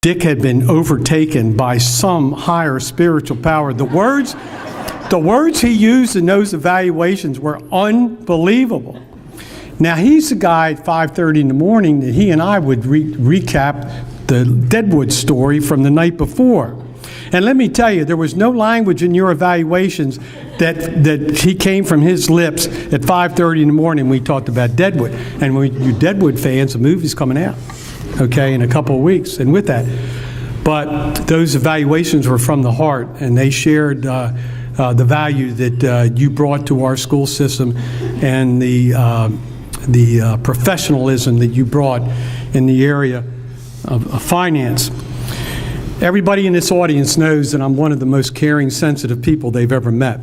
Dick had been overtaken by some higher spiritual power. The words he used in those evaluations were unbelievable. Now, he's the guy at 5:30 in the morning that he and I would recap the Deadwood story from the night before. And let me tell you, there was no language in your evaluations that he came from his lips at 5:30 in the morning when we talked about Deadwood. And when you Deadwood fans, the movie's coming out, okay, in a couple of weeks. And with that, but those evaluations were from the heart, and they shared the value that you brought to our school system and the professionalism that you brought in the area of finance. Everybody in this audience knows that I'm one of the most caring, sensitive people they've ever met.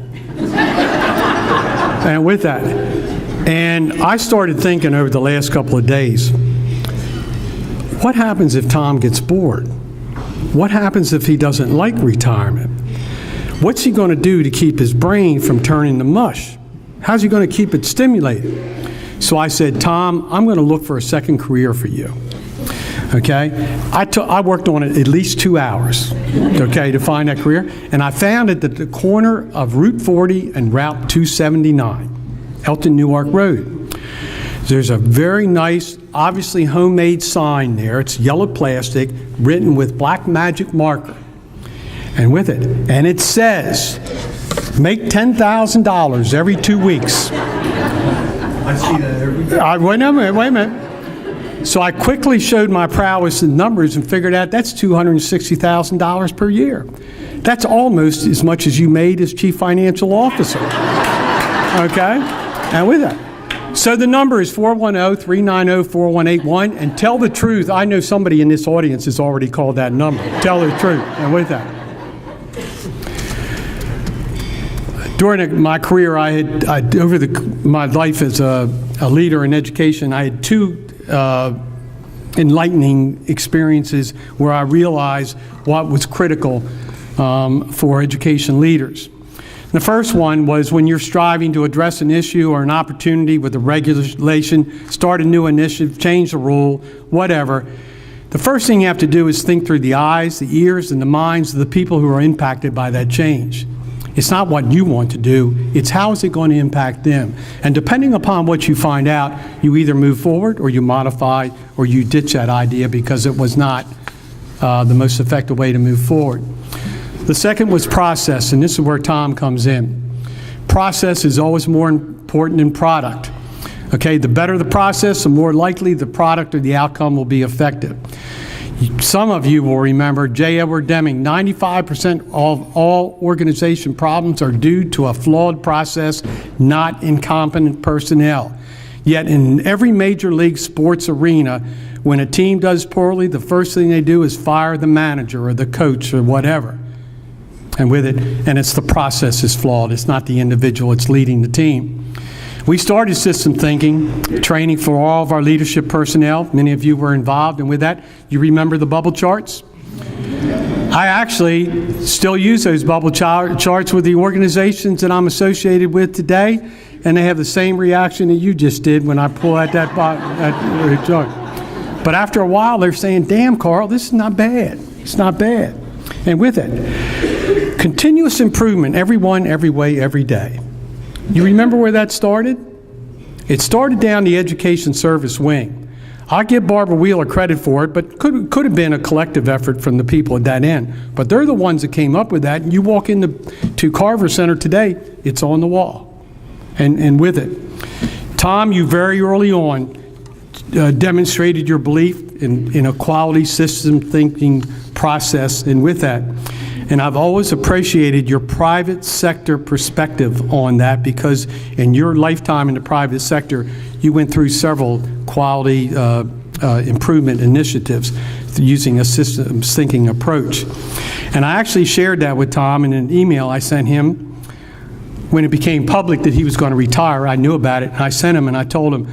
And with that, and I started thinking over the last couple of days, what happens if Tom gets bored? What happens if he doesn't like retirement? What's he going to do to keep his brain from turning to mush? How's he going to keep it stimulated? So I said, Tom, I'm going to look for a second career for you. Okay? I worked on it at least 2 hours, okay, to find that career. And I found it at the corner of Route 40 and Route 279, Elton Newark Road. There's a very nice, obviously homemade sign there. It's yellow plastic, written with black magic marker. And with it. And it says, make $10,000 every 2 weeks. I see that every day. Wait a minute. So I quickly showed my prowess in numbers and figured out that's $260,000 per year. That's almost as much as you made as chief financial officer. Okay? And with that. So the number is 410-390-4181. And tell the truth. I know somebody in this audience has already called that number. Tell the truth. And with that. During my career, my life as a leader in education, I had two enlightening experiences where I realized what was critical for education leaders. The first one was when you're striving to address an issue or an opportunity with a regulation, start a new initiative, change the rule, whatever. The first thing you have to do is think through the eyes, the ears, and the minds of the people who are impacted by that change. It's not what you want to do, it's how is it going to impact them. And depending upon what you find out, you either move forward or you modify or you ditch that idea because it was not the most effective way to move forward. The second was process, and this is where Tom comes in. Process is always more important than product. Okay, the better the process, the more likely the product or the outcome will be effective. Some of you will remember J. Edward Deming, 95% of all organization problems are due to a flawed process, not incompetent personnel. Yet in every major league sports arena, when a team does poorly, the first thing they do is fire the manager or the coach or whatever. And with it, and it's the process is flawed. It's not the individual, it's leading the team. We started system thinking, training for all of our leadership personnel. Many of you were involved, and with that, you remember the bubble charts? I actually still use those bubble charts with the organizations that I'm associated with today, and they have the same reaction that you just did when I pull out that chart. But after a while, they're saying, damn, Carl, this is not bad. It's not bad. And with it, continuous improvement, everyone, every way, every day. You remember where that started? It started down the education service wing. I give Barbara Wheeler credit for it, but could have been a collective effort from the people at that end. But they're the ones that came up with that. And you walk into Carver Center today, it's on the wall. And with it. Tom, you very early on demonstrated your belief in a quality system thinking process, and with that. And I've always appreciated your private sector perspective on that because in your lifetime in the private sector, you went through several quality improvement initiatives using a systems thinking approach. And I actually shared that with Tom in an email I sent him when it became public that he was going to retire. I knew about it, and I sent him and I told him,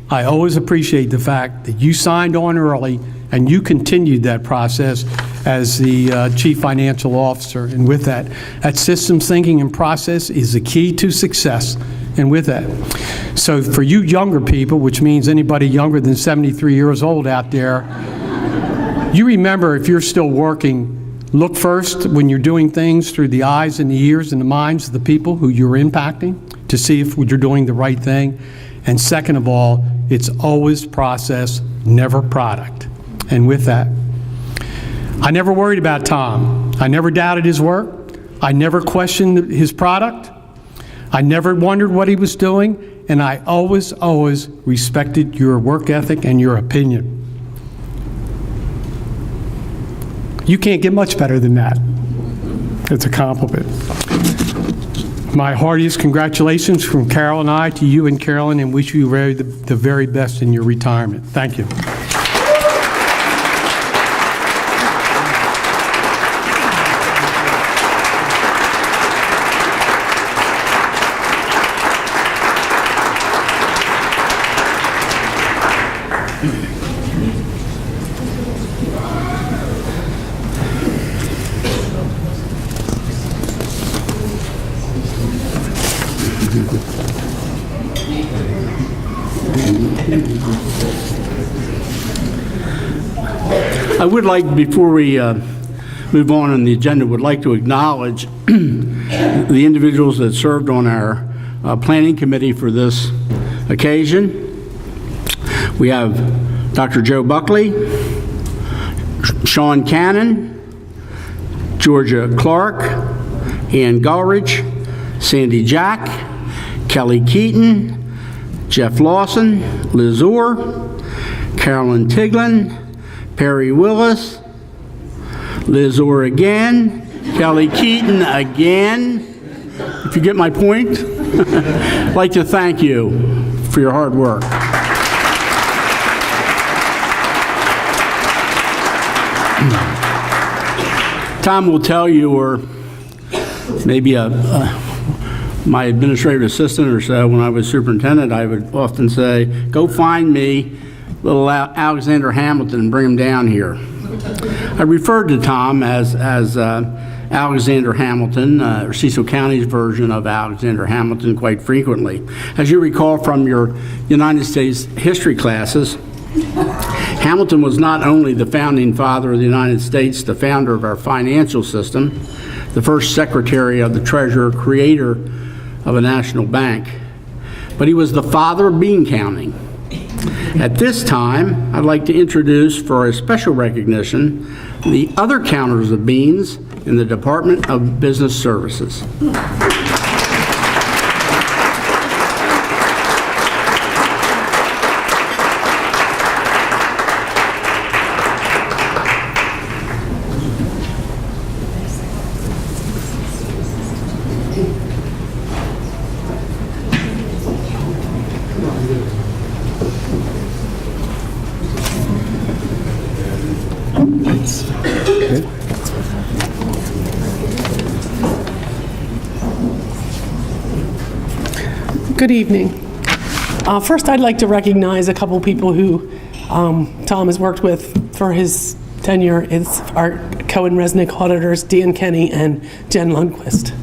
I always appreciate the fact that you signed on early and you continued that process as the Chief Financial Officer. And with that, that systems thinking and process is the key to success. And with that, so for you younger people, which means anybody younger than 73 years old out there, You remember, if you're still working, look first when you're doing things through the eyes and the ears and the minds of the people who you're impacting to see if you're doing the right thing. And second of all, it's always process, never product. And with that, I never worried about Tom. I never doubted his work. I never questioned his product. I never wondered what he was doing. And I always respected your work ethic and your opinion. You can't get much better than that. It's a compliment. My heartiest congratulations from Carol and I to you and Carolyn, and wish you the very best in your retirement. Thank you. I would like, before we move on the agenda, would like to acknowledge the individuals that served on our planning committee for this occasion. We have Dr. Joe Buckley, Sean Cannon, Georgia Clark, Ann Gulrich, Sandy Jack, Kelly Keaton, Jeff Lawson, Liz Orr, Carolyn Tiglin, Perry Willis, Liz Orr again, Kelly Keaton again. If you get my point, I'd like to thank you for your hard work. Tom will tell you, or maybe my administrative assistant or so, when I was superintendent, I would often say, go find me little Alexander Hamilton and bring him down here. I referred to Tom as Alexander Hamilton, or Cecil County's version of Alexander Hamilton, quite frequently. As you recall from your United States history classes, Hamilton was not only the founding father of the United States, the founder of our financial system, the first secretary of the treasurer, creator of a national bank, but he was the father of bean counting. At this time, I'd like to introduce, for a special recognition, the other counters of beans in the Department of Business Services. Good evening. First, I'd like to recognize a couple people who Tom has worked with for his tenure. It's our Cohen-Resnick auditors, Dan Kenny and Jen Lundquist.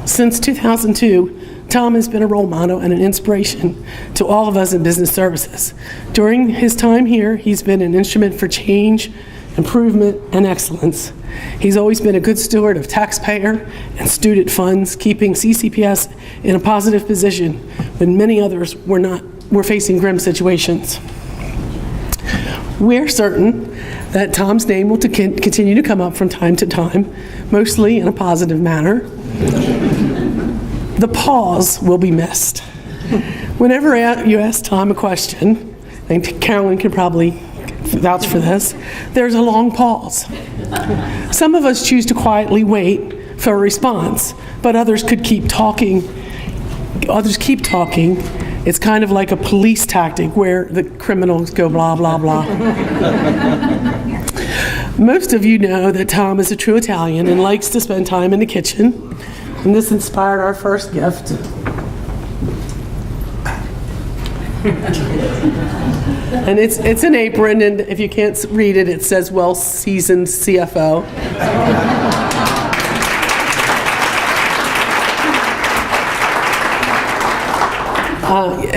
Since 2002, Tom has been a role model and an inspiration to all of us in business services. During his time here, he's been an instrument for change, improvement, and excellence. He's always been a good steward of taxpayer and student funds, keeping CCPS in a positive position when many others were facing grim situations. We're certain that Tom's name will continue to come up from time to time, mostly in a positive manner. The pause will be missed. Whenever you ask Tom a question, and Carolyn can probably vouch for this, there's a long pause. Some of us choose to quietly wait for a response, but others could keep talking. Others keep talking. It's kind of like a police tactic where the criminals go blah, blah, blah. Most of you know that Tom is a true Italian and likes to spend time in the kitchen, and this inspired our first gift. And it's an apron, and if you can't read it, it says well-seasoned CFO.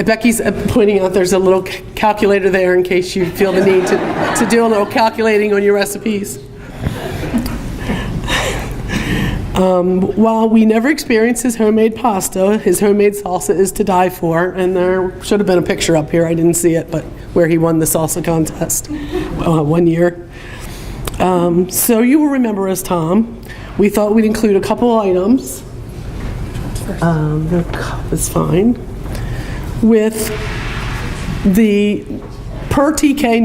Becky's pointing out there's a little calculator there in case you feel the need to do a little calculating on your recipes. While we never experienced his homemade pasta, his homemade salsa is to die for, and there should have been a picture up here, I didn't see it, but where he won the salsa contest one year. So you will remember us, Tom. We thought we'd include a couple items. The cup is fine. With the per TK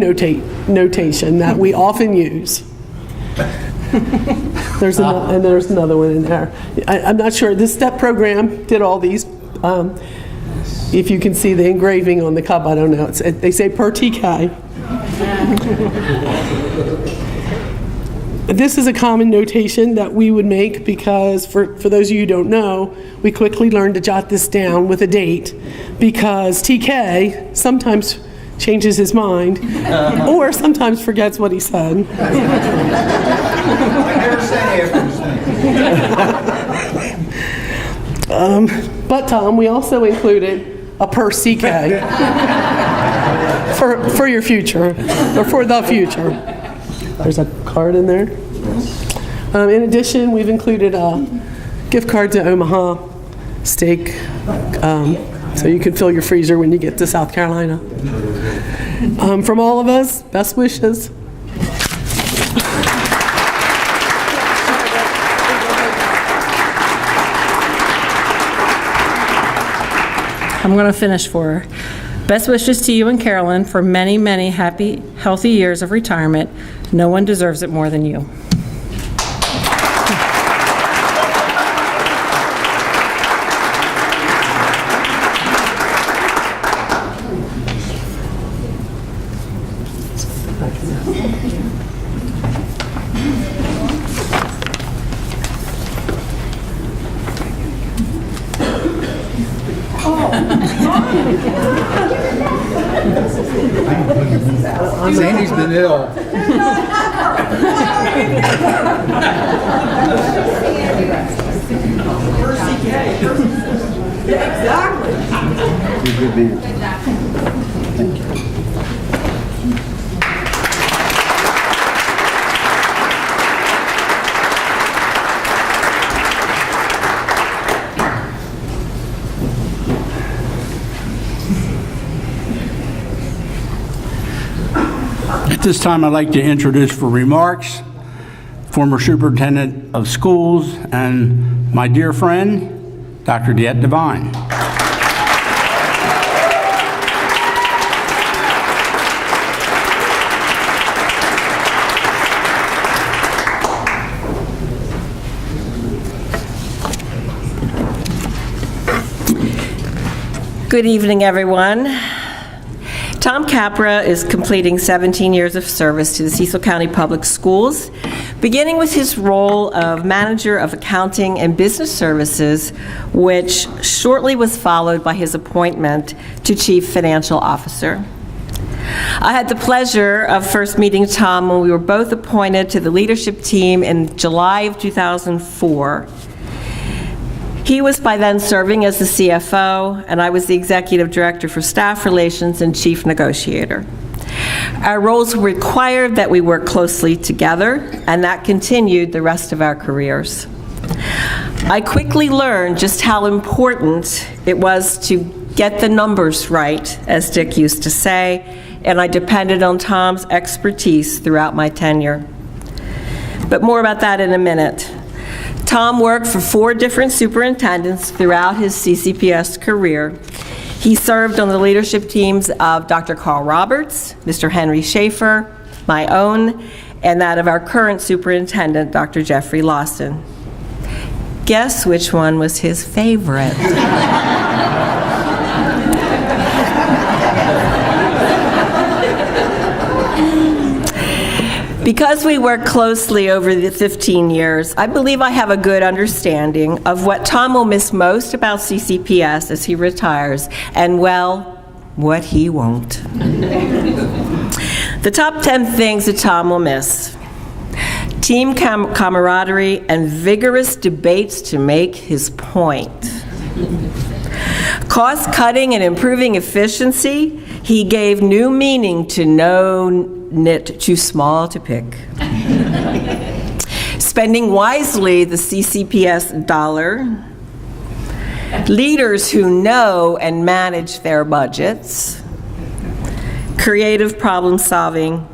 notation that we often use. There's another one in there. I'm not sure. This STEP program did all these. If you can see the engraving on the cup, I don't know. They say per TK. This is a common notation that we would make because, for those of you who don't know, we quickly learned to jot this down with a date because TK sometimes changes his mind or sometimes forgets what he said. I never said after. But Tom, we also included a per CK for your future, or for the future. There's a card in there. In addition, we've included a gift card to Omaha Steak, so you can fill your freezer when you get to South Carolina. From all of us, best wishes. I'm going to finish for her. Best wishes to you and Carolyn for many, many happy, healthy years of retirement. No one deserves it more than you. Sandy's been ill. At this time, I'd like to introduce for remarks former Superintendent of Schools and my dear friend, Dr. Devine. Good evening, everyone. Tom Capra is completing 17 years of service to the Cecil County Public Schools, beginning with his role of Manager of Accounting and Business Services, which shortly was followed by his appointment to Chief Financial Officer. I had the pleasure of first meeting Tom when we were both appointed to the leadership team in July of 2004. He was by then serving as the CFO, and I was the Executive Director for Staff Relations and Chief Negotiator. Our roles required that we work closely together, and that continued the rest of our careers. I quickly learned just how important it was to get the numbers right, as Dick used to say, and I depended on Tom's expertise throughout my tenure. But more about that in a minute. Tom worked for 4 different superintendents throughout his CCPS career. He served on the leadership teams of Dr. Carl Roberts, Mr. Henry Schaefer, my own, and that of our current superintendent, Dr. Jeffrey Lawson. Guess which one was his favorite? Because we worked closely over the 15 years, I believe I have a good understanding of what Tom will miss most about CCPS as he retires, and, well, what he won't. The top 10 things that Tom will miss: team camaraderie and vigorous debates to make his point. Cost-cutting and improving efficiency, he gave new meaning to no nit too small to pick. Spending wisely the CCPS dollar, leaders who know and manage their budgets, creative problem solving,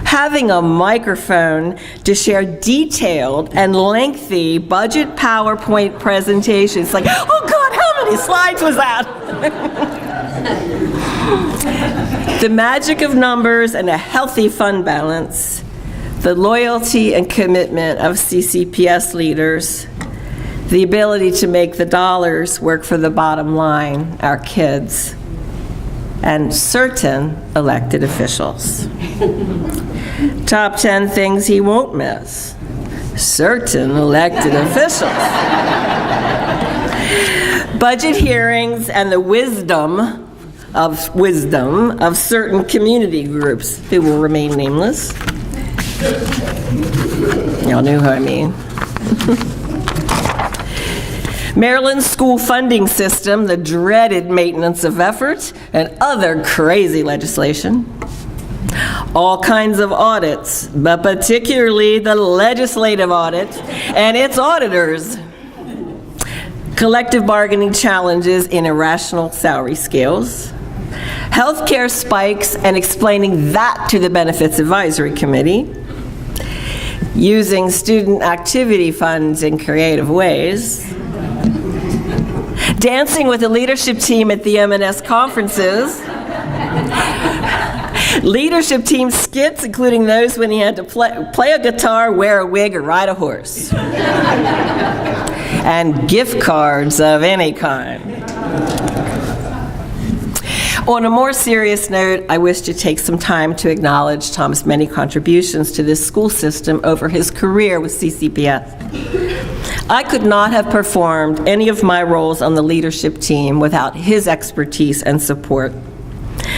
having a microphone to share detailed and lengthy budget PowerPoint presentations. Like, oh God, how many slides was that? The magic of numbers and a healthy fund balance, the loyalty and commitment of CCPS leaders, the ability to make the dollars work for the bottom line, our kids, and certain elected officials. Top 10 things he won't miss. Certain elected officials. Budget hearings and the wisdom of certain community groups who will remain nameless. Y'all know who I mean. Maryland's school funding system, the dreaded maintenance of effort, and other crazy legislation. All kinds of audits, but particularly the legislative audit and its auditors. Collective bargaining challenges in irrational salary scales. Healthcare spikes and explaining that to the Benefits Advisory Committee. Using student activity funds in creative ways. Dancing with the leadership team at the M&S conferences. Leadership team skits, including those when he had to play a guitar, wear a wig, or ride a horse. And gift cards of any kind. On a more serious note, I wish to take some time to acknowledge Tom's many contributions to this school system over his career with CCPS. I could not have performed any of my roles on the leadership team without his expertise and support.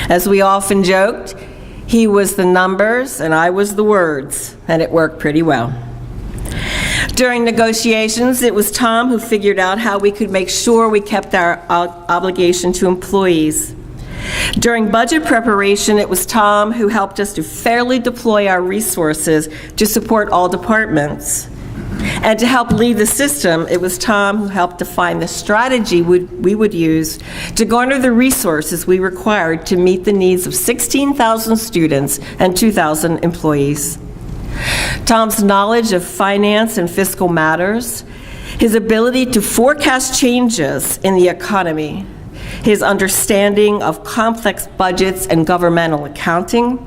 As we often joked, he was the numbers and I was the words, and it worked pretty well. During negotiations, it was Tom who figured out how we could make sure we kept our obligation to employees. During budget preparation, it was Tom who helped us to fairly deploy our resources to support all departments. And to help lead the system, it was Tom who helped define the strategy we would use to garner the resources we required to meet the needs of 16,000 students and 2,000 employees. Tom's knowledge of finance and fiscal matters, his ability to forecast changes in the economy, his understanding of complex budgets and governmental accounting,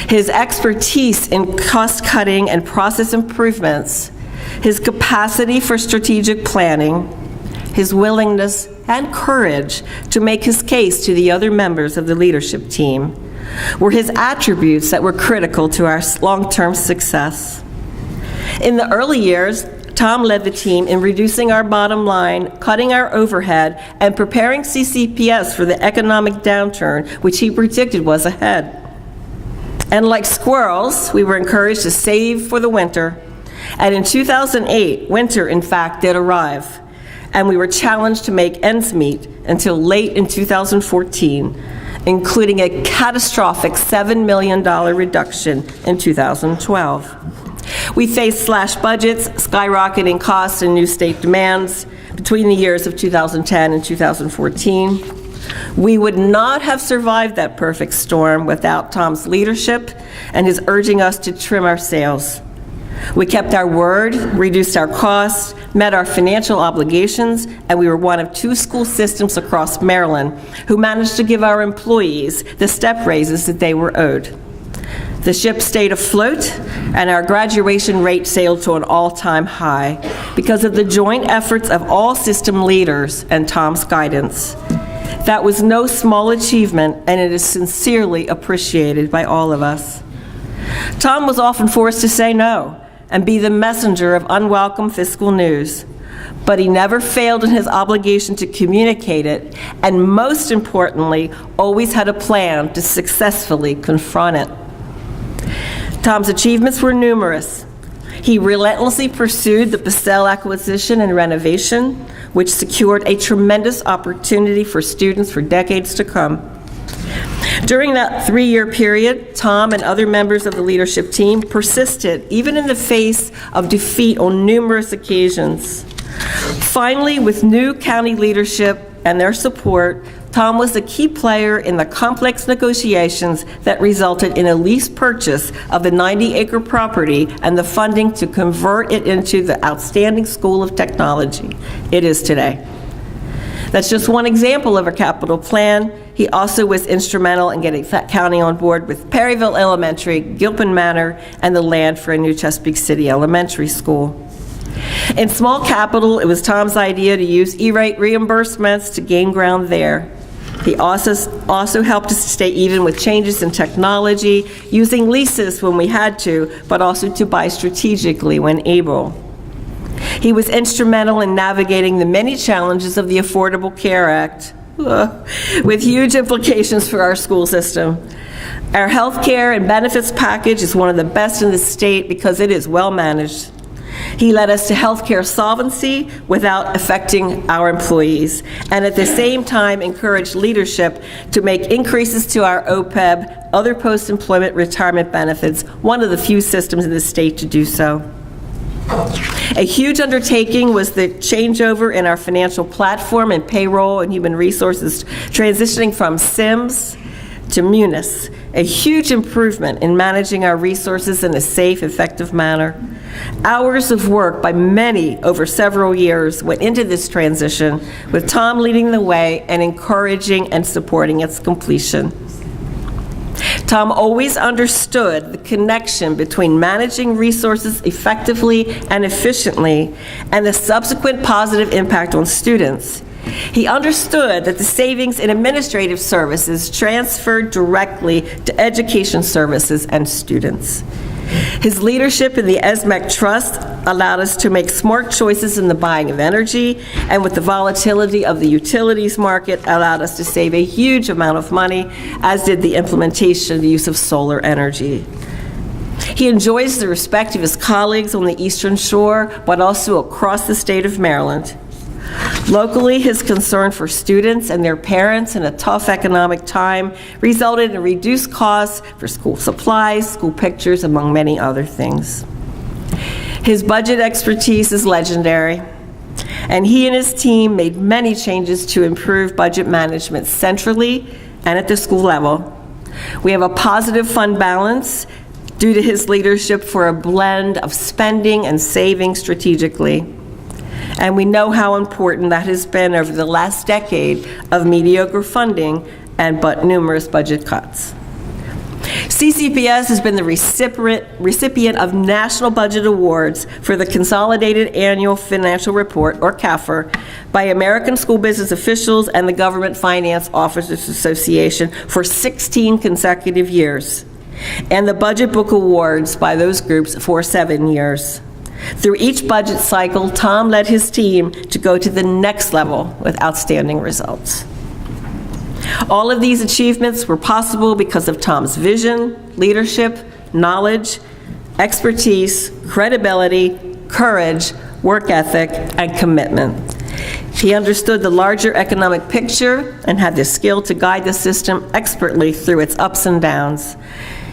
his expertise in cost-cutting and process improvements, his capacity for strategic planning, his willingness and courage to make his case to the other members of the leadership team were his attributes that were critical to our long-term success. In the early years, Tom led the team in reducing our bottom line, cutting our overhead, and preparing CCPS for the economic downturn which he predicted was ahead. And like squirrels, we were encouraged to save for the winter. And in 2008, winter, in fact, did arrive, and we were challenged to make ends meet until late in 2014, including a catastrophic $7 million reduction in 2012. We faced slashed budgets, skyrocketing costs, and new state demands between the years of 2010 and 2014. We would not have survived that perfect storm without Tom's leadership and his urging us to trim our sails. We kept our word, reduced our costs, met our financial obligations, and we were one of 2 school systems across Maryland who managed to give our employees the step raises that they were owed. The ship stayed afloat, and our graduation rate sailed to an all-time high because of the joint efforts of all system leaders and Tom's guidance. That was no small achievement, and it is sincerely appreciated by all of us. Tom was often forced to say no and be the messenger of unwelcome fiscal news, but he never failed in his obligation to communicate it, and most importantly, always had a plan to successfully confront it. Tom's achievements were numerous. He relentlessly pursued the Purcell acquisition and renovation, which secured a tremendous opportunity for students for decades to come. During that 3-year period, Tom and other members of the leadership team persisted, even in the face of defeat on numerous occasions. Finally, with new county leadership and their support, Tom was a key player in the complex negotiations that resulted in a lease purchase of the 90-acre property and the funding to convert it into the outstanding School of Technology it is today. That's just one example of a capital plan. He also was instrumental in getting Fayette County on board with Perryville Elementary, Gilpin Manor, and the land for a new Chesapeake City Elementary School. In small capital, it was Tom's idea to use E-rate reimbursements to gain ground there. He also helped us to stay even with changes in technology, using leases when we had to, but also to buy strategically when able. He was instrumental in navigating the many challenges of the Affordable Care Act, with huge implications for our school system. Our health care and benefits package is one of the best in the state because it is well managed. He led us to health care solvency without affecting our employees, and at the same time encouraged leadership to make increases to our OPEB, other post-employment retirement benefits, one of the few systems in the state to do so. A huge undertaking was the changeover in our financial platform and payroll and human resources, transitioning from SIMS to Munis, a huge improvement in managing our resources in a safe, effective manner. Hours of work by many over several years went into this transition, with Tom leading the way and encouraging and supporting its completion. Tom always understood the connection between managing resources effectively and efficiently and the subsequent positive impact on students. He understood that the savings in administrative services transferred directly to education services and students. His leadership in the ESMAC Trust allowed us to make smart choices in the buying of energy, and with the volatility of the utilities market, allowed us to save a huge amount of money, as did the implementation of the use of solar energy. He enjoys the respect of his colleagues on the Eastern Shore, but also across the state of Maryland. Locally, his concern for students and their parents in a tough economic time resulted in reduced costs for school supplies, school pictures, among many other things. His budget expertise is legendary, and he and his team made many changes to improve budget management centrally and at the school level. We have a positive fund balance due to his leadership for a blend of spending and saving strategically. And we know how important that has been over the last decade of mediocre funding and but numerous budget cuts. CCPS has been the recipient of national budget awards for the Consolidated Annual Financial Report, or CAFR, by American School Business Officials and the Government Finance Officers Association for 16 consecutive years, and the Budget Book Awards by those groups for 7 years. Through each budget cycle, Tom led his team to go to the next level with outstanding results. All of these achievements were possible because of Tom's vision, leadership, knowledge, expertise, credibility, courage, work ethic, and commitment. He understood the larger economic picture and had the skill to guide the system expertly through its ups and downs.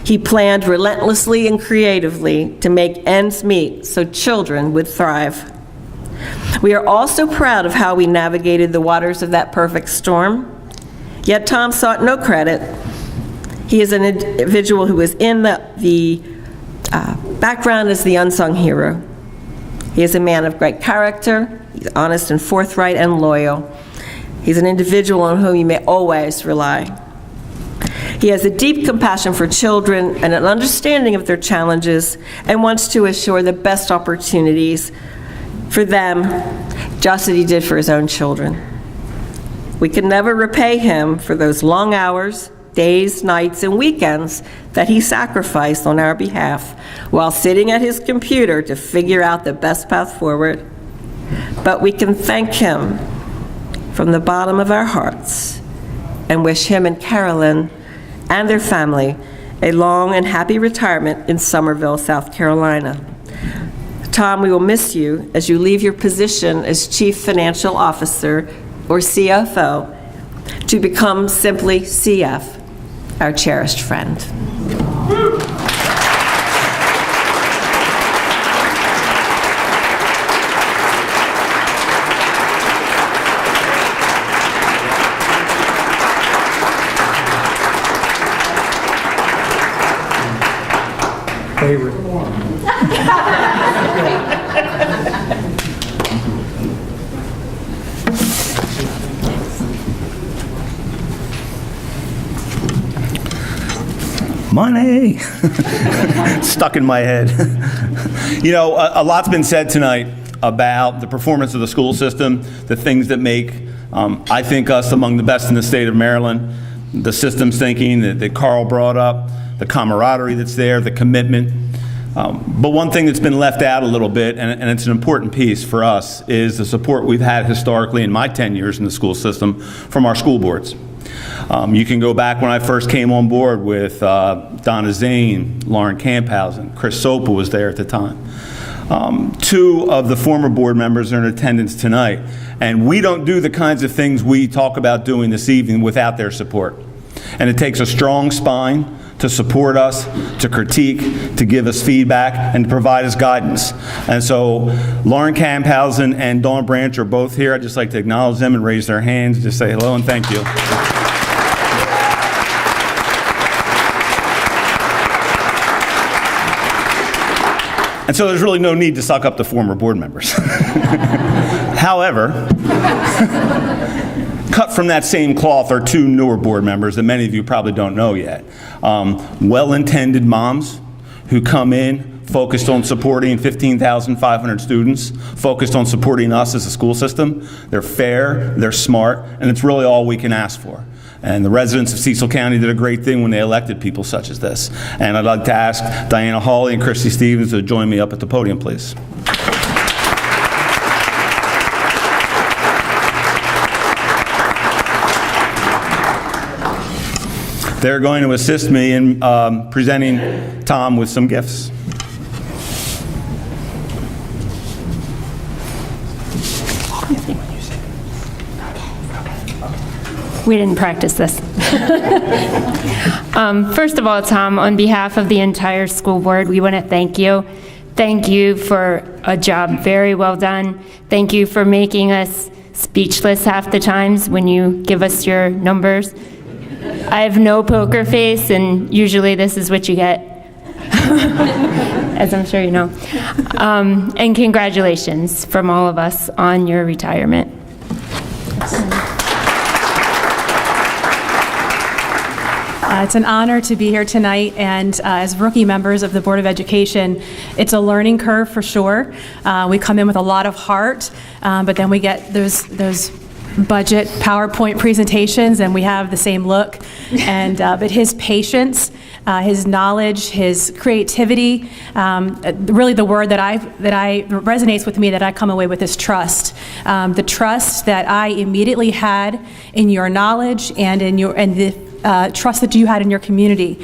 He planned relentlessly and creatively to make ends meet so children would thrive. We are also proud of how we navigated the waters of that perfect storm. Yet Tom sought no credit. He is an individual who is in the background as the unsung hero. He is a man of great character. He's honest and forthright and loyal. He's an individual on whom you may always rely. He has a deep compassion for children and an understanding of their challenges, and wants to assure the best opportunities for them, just as he did for his own children. We can never repay him for those long hours, days, nights, and weekends that he sacrificed on our behalf while sitting at his computer to figure out the best path forward. But we can thank him from the bottom of our hearts and wish him and Carolyn and their family a long and happy retirement in Summerville, South Carolina. Tom, we will miss you as you leave your position as Chief Financial Officer, or CFO, to become simply CF, our cherished friend. Favorite. Money! Stuck in my head. You know, a lot's been said tonight about the performance of the school system, the things that make, I think, us among the best in the state of Maryland, the systems thinking that Carl brought up, the camaraderie that's there, the commitment. But one thing that's been left out a little bit, and it's an important piece for us, is the support we've had historically in my 10 years in the school system from our school boards. You can go back when I first came on board with Donna Zane, Lauren Camphausen, Chris Sopa was there at the time. Two of the former board members are in attendance tonight, and we don't do the kinds of things we talk about doing this evening without their support. And it takes a strong spine to support us, to critique, to give us feedback, and to provide us guidance. And so Lauren Camphausen and Dawn Branch are both here. I'd just like to acknowledge them and raise their hands, just say hello and thank you. And so there's really no need to suck up the former board members. However, cut from that same cloth are two newer board members that many of you probably don't know yet. Well-intended moms who come in focused on supporting 15,500 students, focused on supporting us as a school system. They're fair, they're smart, and it's really all we can ask for. And the residents of Cecil County did a great thing when they elected people such as this. And I'd like to ask Diana Hawley and Christy Stevens to join me up at the podium, please. They're going to assist me in presenting Tom with some gifts. We didn't practice this. First of all, Tom, on behalf of the entire school board, we want to thank you. Thank you for a job very well done. Thank you for making us speechless half the times when you give us your numbers. I have no poker face, and usually this is what you get, as I'm sure you know. And congratulations from all of us on your retirement. It's an honor to be here tonight, and as rookie members of the Board of Education, it's a learning curve for sure. We come in with a lot of heart, but then we get those budget PowerPoint presentations, and we have the same look. And but his patience, his knowledge, his creativity, really the word that resonates with me that I come away with is trust. The trust that I immediately had in your knowledge and the trust that you had in your community.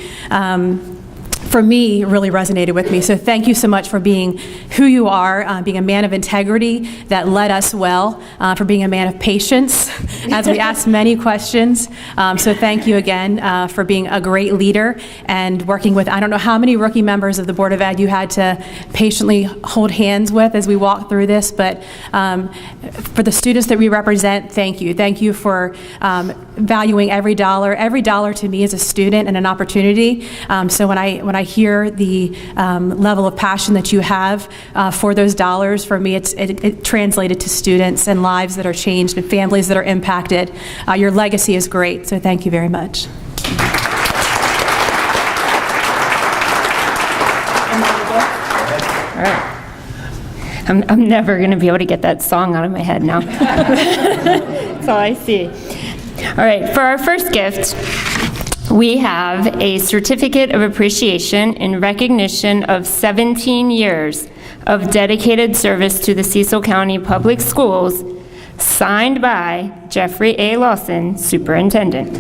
For me, really resonated with me. So thank you so much for being who you are, being a man of integrity that led us well, for being a man of patience as we asked many questions. So thank you again for being a great leader and working with, I don't know how many rookie members of the Board of Ed you had to patiently hold hands with as we walked through this, but for the students that we represent, thank you. Thank you for valuing every dollar. Every dollar to me is a student and an opportunity. So when I hear the level of passion that you have for those dollars, for me, it translated to students and lives that are changed and families that are impacted. Your legacy is great, so thank you very much. All right. I'm never going to be able to get that song out of my head now. That's all I see. All right, for our first gift, we have a certificate of appreciation in recognition of 17 years of dedicated service to the Cecil County Public Schools, signed by Jeffrey A. Lawson, Superintendent.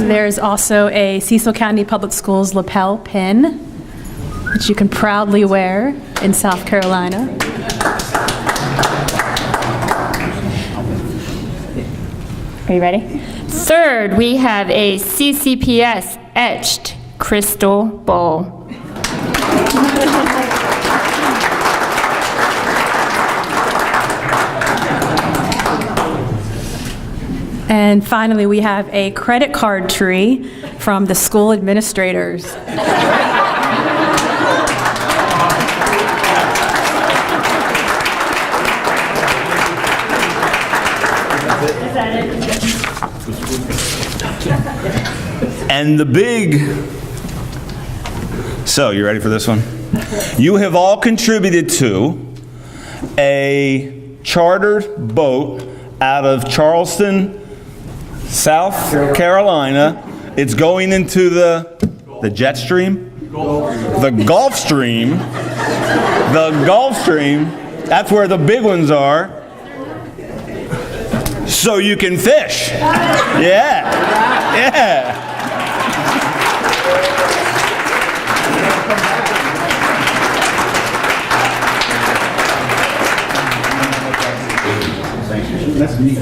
There's also a Cecil County Public Schools lapel pin, which you can proudly wear in South Carolina. Are you ready? Third, we have a CCPS etched crystal bowl. And finally, we have a credit card tree from the school administrators. And the big, so you ready for this one? You have all contributed to a chartered boat out of Charleston, South Carolina. It's going into the jet stream? The Gulf Stream. The Gulf Stream. That's where the big ones are. So you can fish. Yeah. Yeah. That's neat.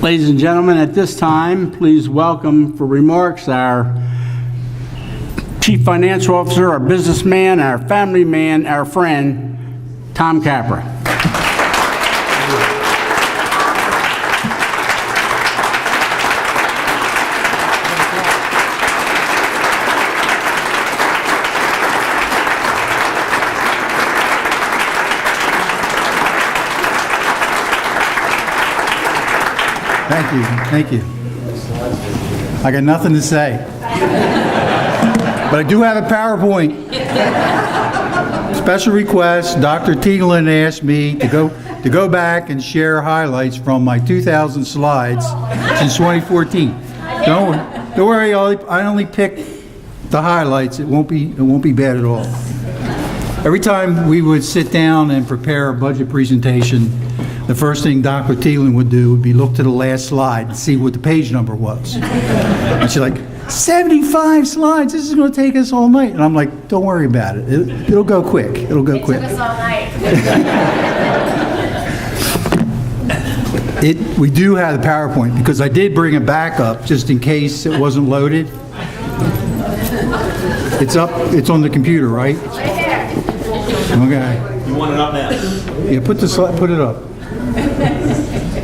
Ladies and gentlemen, at this time, please welcome for remarks our Chief Financial Officer, our businessman, our family man, our friend, Tom Capra. Thank you. I got nothing to say. But I do have a PowerPoint. Special request, Dr. Tiegelin asked me to go back and share highlights from my 2,000 slides since 2014. Don't worry, I only picked the highlights. It won't be bad at all. Every time we would sit down and prepare a budget presentation, the first thing Dr. Thielen would do would be look to the last slide and see what the page number was. And she's like, 75 slides, this is going to take us all night. And I'm like, don't worry about it. It'll go quick. It'll go quick. It took us all night. We do have the PowerPoint because I did bring a backup just in case it wasn't loaded. It's up, it's on the computer, right? Right there. Okay. You want it up now? Yeah, put it up.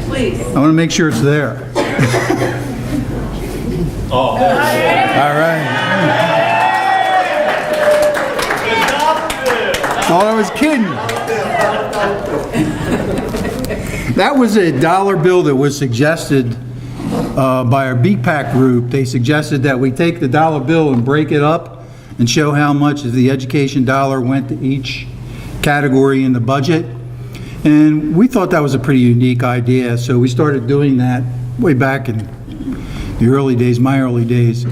Please. I want to make sure it's there. Oh. All right. Oh, I was kidding. That was a dollar bill that was suggested by our BPAC group. They suggested that we take the dollar bill and break it up and show how much of the education dollar went to each category in the budget. And we thought that was a pretty unique idea, so we started doing that way back in the early days, my early days.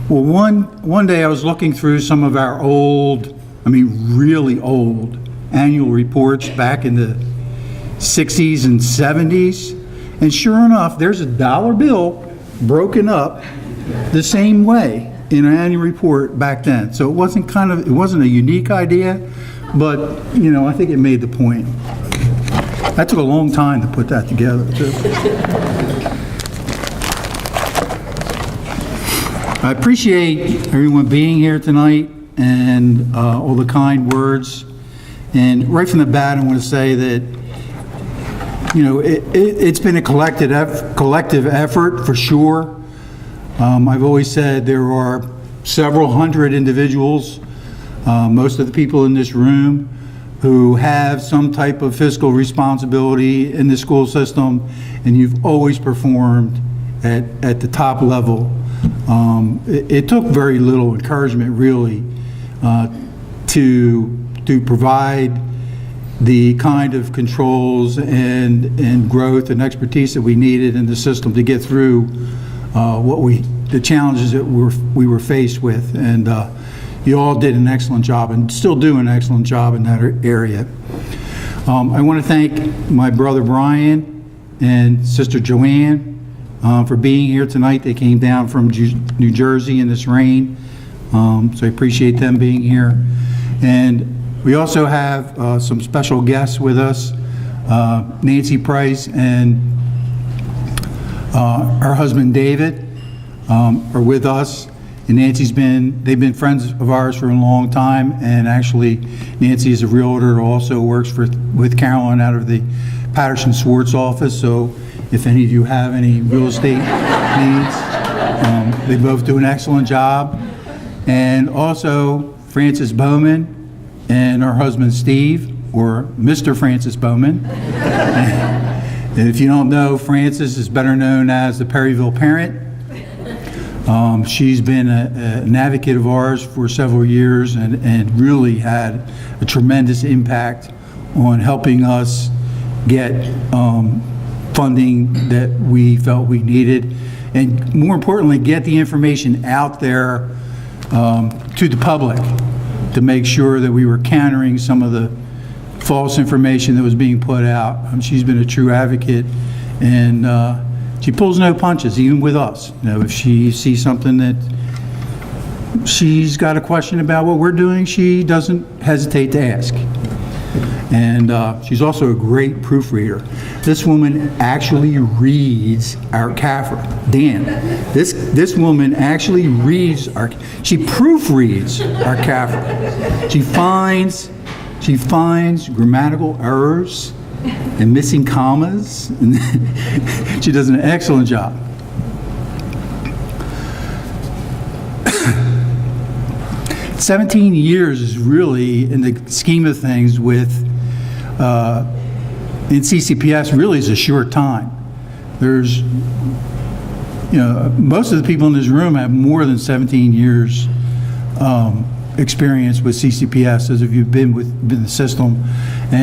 Well, one day I was looking through some of our old, really old annual reports back in the 60s and 70s, and sure enough, there's a dollar bill broken up the same way in an annual report back then. So it wasn't a unique idea, but I think it made the point. That took a long time to put that together, too. I appreciate everyone being here tonight and all the kind words. And right from the bat, I want to say that, it's been a collective effort for sure. I've always said there are several hundred individuals, most of the people in this room, who have some type of fiscal responsibility in the school system, and you've always performed at the top level. It took very little encouragement, really, to provide the kind of controls and growth and expertise that we needed in the system to get through the challenges that we were faced with. And you all did an excellent job and still do an excellent job in that area. I want to thank my brother Brian and sister Joanne for being here tonight. They came down from New Jersey in this rain, so I appreciate them being here. And we also have some special guests with us. Nancy Price and her husband David are with us. And they've been friends of ours for a long time, and actually Nancy is a realtor, also works with Carolyn out of the Patterson Swartz office, so if any of you have any real estate needs, they both do an excellent job. And also Frances Bowman and her husband Steve, or Mr. Francis Bowman. And if you don't know, Frances is better known as the Perryville Parent. She's been an advocate of ours for several years and really had a tremendous impact on helping us get funding that we felt we needed, and more importantly, get the information out there to the public to make sure that we were countering some of the false information that was being put out. She's been a true advocate, and she pulls no punches, even with us. You know, if she sees something that she's got a question about what we're doing, she doesn't hesitate to ask. And she's also a great proofreader. This woman actually reads our CAFR. Dan, this woman actually reads she proofreads our CAFR. She finds grammatical errors and missing commas, and she does an excellent job. "17 years is really, in the scheme of things, in CCPS, really is a short time. There's, most of the people in this room have more than 17 years experience with CCPS, as if you've been in the system. And